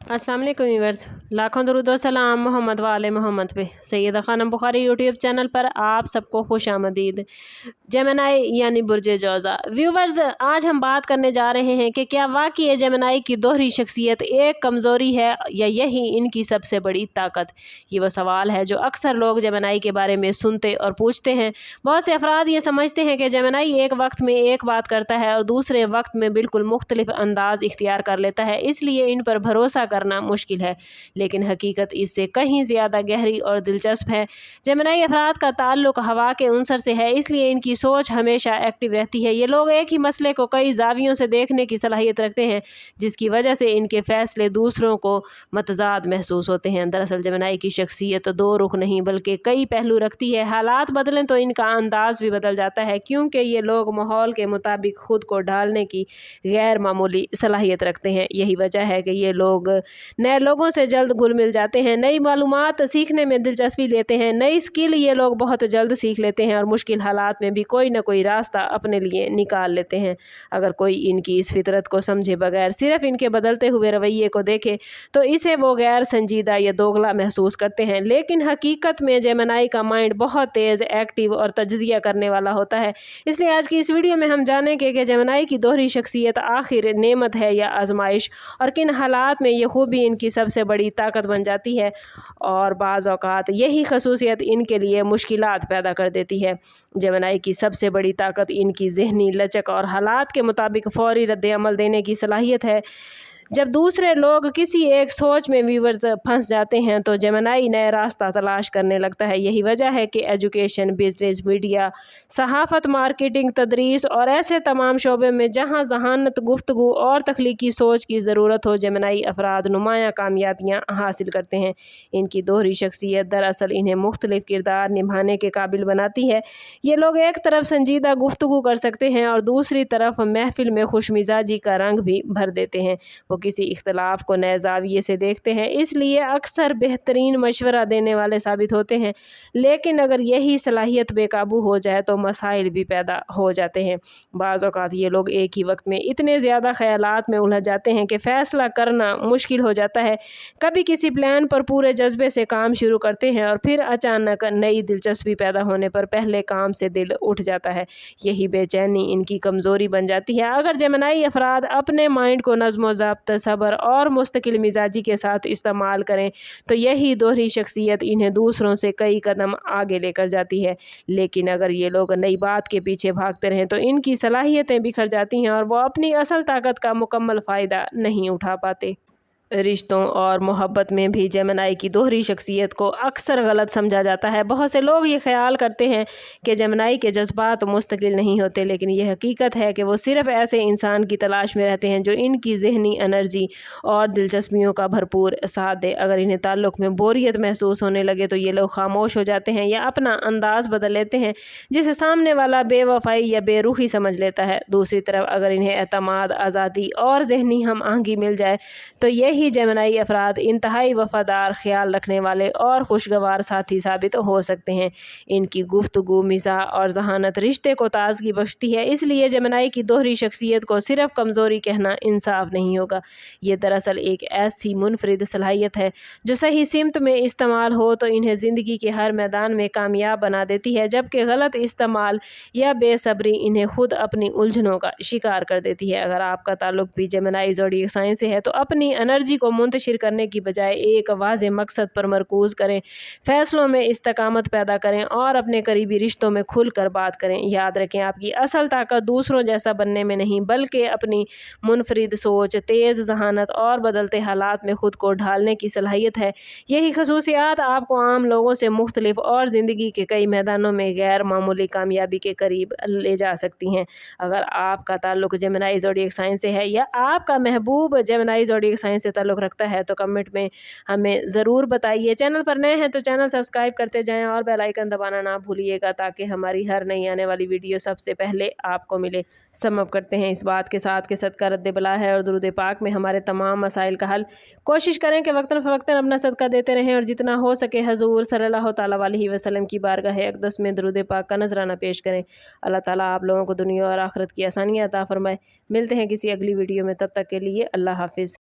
अस्सलाम वालेकुम व्यूअर्स, लाखों दरूद व सलाम मोहम्मद वाले मोहम्मद पे। सैयदा खानम बुखारी यूट्यूब चैनल पर आप सबको खुश आमदीद। जेमिनी यानी बुर्ज जौज़ा। व्यूअर्स, आज हम बात करने जा रहे हैं कि क्या वाकई जेमिनी की दोहरी शख्सियत एक कमज़ोरी है या यही इनकी सबसे बड़ी ताकत। ये वो सवाल है जो अक्सर लोग जेमिनी के बारे में सुनते और पूछते हैं। बहुत से अफराद ये समझते हैं कि जेमिनी एक वक्त में एक बात करता है और दूसरे वक्त में बिल्कुल मुख्तलिफ अंदाज इख्तियार कर लेता है, इसलिए इन पर भरोसा करना मुश्किल है। लेकिन हकीकत इससे कहीं ज़्यादा गहरी और दिलचस्प है। जेमिनी अफराद का ताल्लुक हवा के उनसर से है, इसलिए इनकी सोच हमेशा एक्टिव रहती है। ये लोग एक ही मसले को कई जावियों से देखने की सलाहियत रखते हैं, जिसकी वजह से इनके फैसले दूसरों को मतजाद महसूस होते हैं। दरअसल जेमिनी की शख्सियत दो रुख नहीं बल्कि कई पहलू रखती है। हालात बदलें तो इनका अंदाज भी बदल जाता है, क्योंकि ये लोग माहौल के मुताबिक खुद को ढालने की गैर मामूली सलाहियत रखते हैं। यही वजह है कि ये लोग नए लोगों से जल्द घुल मिल जाते हैं, नई मालूमात सीखने में दिलचस्पी लेते हैं, नई स्किल ये लोग बहुत जल्द सीख लेते हैं और मुश्किल हालात में भी कोई ना कोई रास्ता अपने लिए निकाल लेते हैं। अगर कोई इनकी इस फितरत को समझे बगैर सिर्फ इनके बदलते हुए रवैये को देखे तो इसे वो गैर संजीदा या दोगला महसूस करते हैं। लेकिन हकीकत में जेमिनी का माइंड बहुत तेज़, एक्टिव और तज्जिया करने वाला होता है। इसलिए आज की इस वीडियो में हम जानेंगे कि जेमिनी की दोहरी शख्सियत आखिर नेमत है या आजमाइश, और किन हालात में ये खूबी इनकी सबसे बड़ी ताकत बन जाती है और बाज़ औक़ात यही खसूसियत इनके लिए मुश्किलात पैदा कर देती है। जेमिनी की सबसे बड़ी ताकत इनकी ज़हनी लचक और हालात के मुताबिक फ़ौरी रद्द-ए-अमल देने की सलाहियत है। जब दूसरे लोग किसी एक सोच में व्यूअर्स फंस जाते हैं तो जेमिनी नया रास्ता तलाश करने लगता है। यही वजह है कि एजुकेशन, बिजनेस, मीडिया, सहाफ़त, मार्केटिंग, तदरीस और ऐसे तमाम शोबे में जहां जहानत, गुफ्तगू और तख्लीकी सोच की ज़रूरत हो, जेमिनी अफराद नुमायाँ कामयाबियाँ हासिल करते हैं। इनकी दोहरी शख्सियत दरअसल इन्हें मुख्तलिफ किरदार निभाने के काबिल बनाती है। ये लोग एक तरफ संजीदा गुफ्तगू कर सकते हैं और दूसरी तरफ महफिल में खुशमिजाजी का रंग भी भर देते हैं। वो किसी इख्तलाफ को नए ज़ाविये से देखते हैं, इसलिए अक्सर बेहतरीन मशवरा देने वाले साबित होते हैं। लेकिन अगर यही सलाहियत बेकाबू हो जाए तो मसाइल भी पैदा हो जाते हैं। बाज़ औक़ात ये लोग एक ही वक्त में इतने ज़्यादा ख़यालात में उलझ जाते हैं कि फ़ैसला करना मुश्किल हो जाता है। कभी किसी प्लान पर पूरे जज्बे से काम शुरू करते हैं और फिर अचानक नई दिलचस्पी पैदा होने पर पहले काम से दिल उठ जाता है। यही बेचैनी इनकी कमज़ोरी बन जाती है। अगर जेमिनी अफराद अपने माइंड को नज़्म ज़ब्त, सब्र और मुस्तकिल मिजाजी के साथ इस्तेमाल करें तो यही दोहरी शख्सियत इन्हें दूसरों से कई कदम आगे लेकर जाती है। लेकिन अगर ये लोग नई बात के पीछे भागते रहें तो इनकी सलाहियतें बिखर जाती हैं और वो अपनी असल ताकत का मुकम्मल फ़ायदा नहीं उठा पाते। रिश्तों और मोहब्बत में भी जेमिनी की दोहरी शख्सियत को अक्सर गलत समझा जाता है। बहुत से लोग ये ख्याल करते हैं कि जेमिनी के जज्बात मुस्तकिल नहीं होते, लेकिन ये हकीकत है कि वो सिर्फ ऐसे इंसान की तलाश में रहते हैं जो इनकी ज़हनी एनर्जी और दिलचस्पियों का भरपूर साथ दे। अगर इन्हें ताल्लुक़ में बोरियत महसूस होने लगे तो ये लोग खामोश हो जाते हैं या अपना अंदाज बदल लेते हैं, जिसे सामने वाला बेवफाई या बेरुखी समझ लेता है। दूसरी तरफ अगर इन्हें एतमाद, आज़ादी और ज़हनी हम आहंगी मिल जाए तो यही जेमिनी अफराद इंतहाई वफादार, ख्याल रखने वाले और खुशगवार साथी साबित हो सकते हैं। इनकी गुफ्तगू, मिज़ाह और ज़हानत रिश्ते को ताज़गी बख्शती है। इसलिए जेमिनी की दोहरी शख्सियत को सिर्फ कमज़ोरी कहना इंसाफ नहीं होगा। ये दरअसल एक ऐसी मुनफरिद सलाहियत है जो सही सिमत में इस्तेमाल हो तो इन्हें ज़िंदगी के हर मैदान में कामयाब बना देती है, जबकि गलत इस्तेमाल या बेसब्री इन्हें खुद अपनी उलझनों का शिकार कर देती है। अगर आपका ताल्लुक भी जेमिनी ज़ोडिएक साइन से है तो अपनी एनर्जी को मुंतशिर करने की बजाय एक वाज़ेह मकसद पर मरकूज़ करें, फैसलों में इस्तकामत पैदा करें और अपने करीबी रिश्तों में खुल कर बात करें। याद रखें, आपकी असल ताकत दूसरों जैसा बनने में नहीं बल्कि अपनी मुनफरिद सोच, तेज़ ज़हानत और बदलते हालात में खुद को ढालने की सलाहियत है। यही खसूसियात आपको आम लोगों से मुख्तलिफ और ज़िंदगी के कई मैदानों में गैर मामूली कामयाबी के करीब ले जा सकती हैं। अगर आपका ताल्लुक जेमिनी ज़ोडिएक साइन से है या आपका महबूब जेमिनी ज़ोडिएक साइन से ताल्लुक़ रखता है तो कमेंट में हमें ज़रूर बताइए। चैनल पर नए हैं तो चैनल सब्सक्राइब करते जाएं और बेल आइकन दबाना ना भूलिएगा ताकि हमारी हर नई आने वाली वीडियो सबसे पहले आपको मिले। समअप करते हैं इस बात के साथ कि सदका रद्द बला है और दुरूद पाक में हमारे तमाम मसाइल का हल। कोशिश करें कि वक्तन फ़वक्तन अपना सदका देते रहें और जितना हो सके हजूर सल्लल्लाहु तआला अलैहि वसल्लम की बारगाह अक़दस में दुरूद पाक का नजराना पेश करें। अल्लाह ताला आप लोगों को दुनिया और आखिरत की आसानियाँ अता फरमाए। मिलते हैं किसी अगली वीडियो में, तब तक के लिए अल्लाह हाफिज़।